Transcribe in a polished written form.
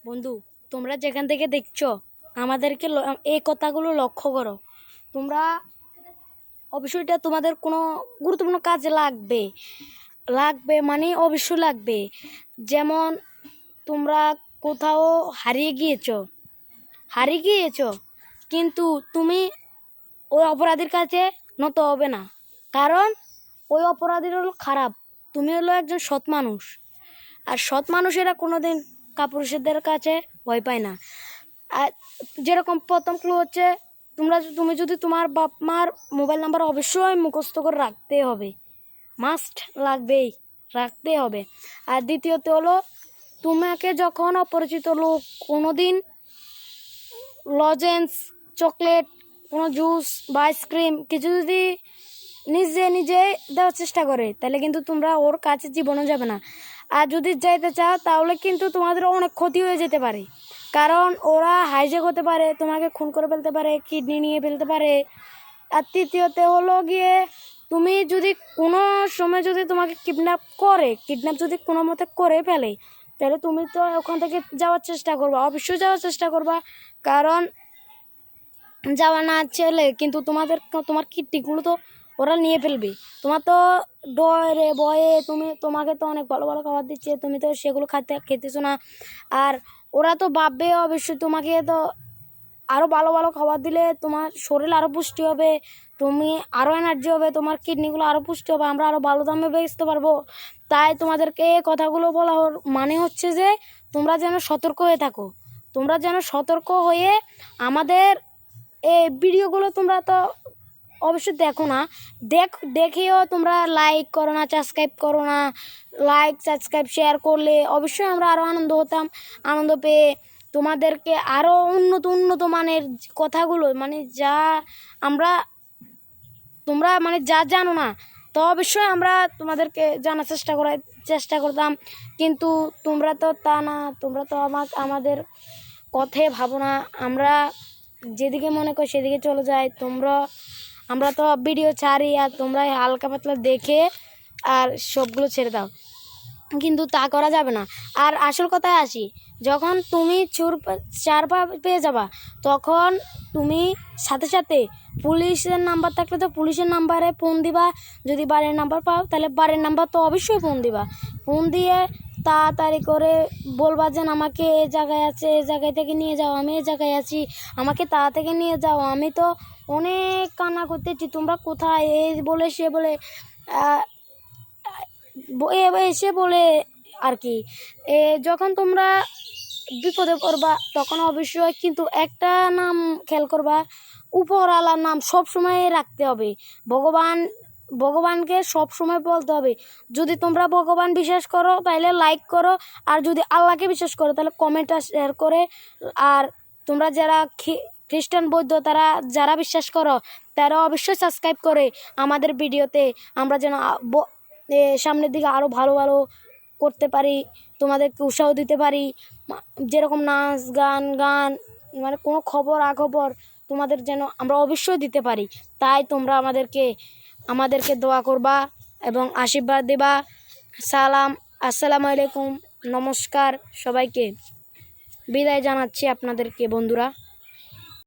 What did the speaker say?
বন্ধু, তোমরা যেখান থেকে দেখছো আমাদেরকে এই কথাগুলো লক্ষ্য করো। তোমরা অবশ্যই এটা তোমাদের কোনো গুরুত্বপূর্ণ কাজে লাগবে লাগবে মানে অবশ্যই লাগবে। যেমন তোমরা কোথাও হারিয়ে গিয়েছো কিন্তু তুমি ওই অপরাধীর কাছে নত হবে না, কারণ ওই অপরাধীর হলো খারাপ, তুমি হলো একজন সৎ মানুষ। আর সৎ মানুষেরা কোনোদিন কাপুরুষদের কাছে ভয় পায় না। আর যেরকম প্রথম ক্লু হচ্ছে, তুমি যদি তোমার বাপ মার মোবাইল নাম্বার অবশ্যই মুখস্থ করে রাখতে হবে, মাস্ট লাগবেই, রাখতে হবে। আর দ্বিতীয়ত হলো, তোমাকে যখন অপরিচিত লোক কোনোদিন লজেন্স, চকলেট, কোনো জুস বা আইসক্রিম কিছু যদি নিজে নিজে দেওয়ার চেষ্টা করে, তাহলে কিন্তু তোমরা ওর কাছে জীবনও যাবে না। আর যদি যাইতে চাও তাহলে কিন্তু তোমাদের অনেক ক্ষতি হয়ে যেতে পারে, কারণ ওরা হাইজ্যাক হতে পারে, তোমাকে খুন করে ফেলতে পারে, কিডনি নিয়ে ফেলতে পারে। আর তৃতীয়তে হলো গিয়ে, তুমি যদি কোনো সময় যদি তোমাকে কিডন্যাপ যদি কোনো মতে করে ফেলে, তাহলে তুমি তো ওখান থেকে যাওয়ার চেষ্টা করবা, অবশ্যই যাওয়ার চেষ্টা করবা। কারণ যাওয়া না চলে কিন্তু তোমার কিডনিগুলো তো ওরা নিয়ে ফেলবে। তোমার তো ডরে ভয়ে তোমাকে তো অনেক ভালো ভালো খাবার দিচ্ছে, তুমি তো সেগুলো খেতেছো না। আর ওরা তো ভাববে অবশ্যই তোমাকে তো আরও ভালো ভালো খাবার দিলে তোমার শরীর আরও পুষ্টি হবে, তুমি আরও এনার্জি হবে, তোমার কিডনিগুলো আরও পুষ্টি হবে, আমরা আরও ভালো দামে বেচতে পারবো। তাই তোমাদেরকে এই কথাগুলো বলা মানে হচ্ছে যে তোমরা যেন সতর্ক হয়ে থাকো, তোমরা যেন সতর্ক হয়ে আমাদের এই ভিডিওগুলো তোমরা তো অবশ্যই দেখো না, দেখেও তোমরা লাইক করো না, সাবস্ক্রাইব করো না। লাইক সাবস্ক্রাইব শেয়ার করলে অবশ্যই আমরা আরও আনন্দ পেয়ে তোমাদেরকে আরও উন্নত মানের কথাগুলো, মানে যা আমরা তোমরা মানে যা জানো না, তো অবশ্যই আমরা তোমাদেরকে জানার চেষ্টা করতাম। কিন্তু তোমরা তো তা না, তোমরা তো আমাদের কথাই ভাবো না, আমরা যেদিকে মনে করি সেদিকে চলে যাই। আমরা তো ভিডিও ছাড়ি আর তোমরা হালকা পাতলা দেখে আর সবগুলো ছেড়ে দাও, কিন্তু তা করা যাবে না। আর আসল কথায় আসি, যখন তুমি চার পা পেয়ে যাবা, তখন তুমি সাথে সাথে পুলিশের নাম্বার থাকলে তো পুলিশের নাম্বারে ফোন দিবা, যদি বাড়ির নাম্বার পাও তাহলে বাড়ির নাম্বার তো অবশ্যই ফোন দিবা। ফোন দিয়ে তাড়াতাড়ি করে বলবা যে আমাকে এই জায়গায় আছে, এই জায়গায় থেকে নিয়ে যাও, আমি এই জায়গায় আছি, আমাকে তাড়া থেকে নিয়ে যাও, আমি তো অনেক কান্না করতেছি, তোমরা কোথায়, এই বলে সে বলে এসে বলে আর কি। যখন তোমরা বিপদে পড়বা তখন অবশ্যই কিন্তু একটা নাম খেয়াল করবা, উপরওয়ালার নাম সব সময় রাখতে হবে। ভগবানকে সব সময় বলতে হবে। যদি তোমরা ভগবান বিশ্বাস করো তাহলে লাইক করো, আর যদি আল্লাহকে বিশ্বাস করো তাহলে কমেন্টটা শেয়ার করে। আর তোমরা যারা খ্রিস্টান বৌদ্ধ তারা যারা বিশ্বাস করো তারা অবশ্যই সাবস্ক্রাইব করে আমাদের ভিডিওতে, আমরা যেন সামনের দিকে আরও ভালো ভালো করতে পারি, তোমাদেরকে উৎসাহ দিতে পারি। যেরকম নাচ গান মানে কোনো খবর তোমাদের যেন আমরা অবশ্যই দিতে পারি। তাই তোমরা আমাদেরকে দোয়া করবা এবং আশীর্বাদ দেবা। আসসালামু আলাইকুম, নমস্কার, সবাইকে বিদায় জানাচ্ছি আপনাদেরকে বন্ধুরা।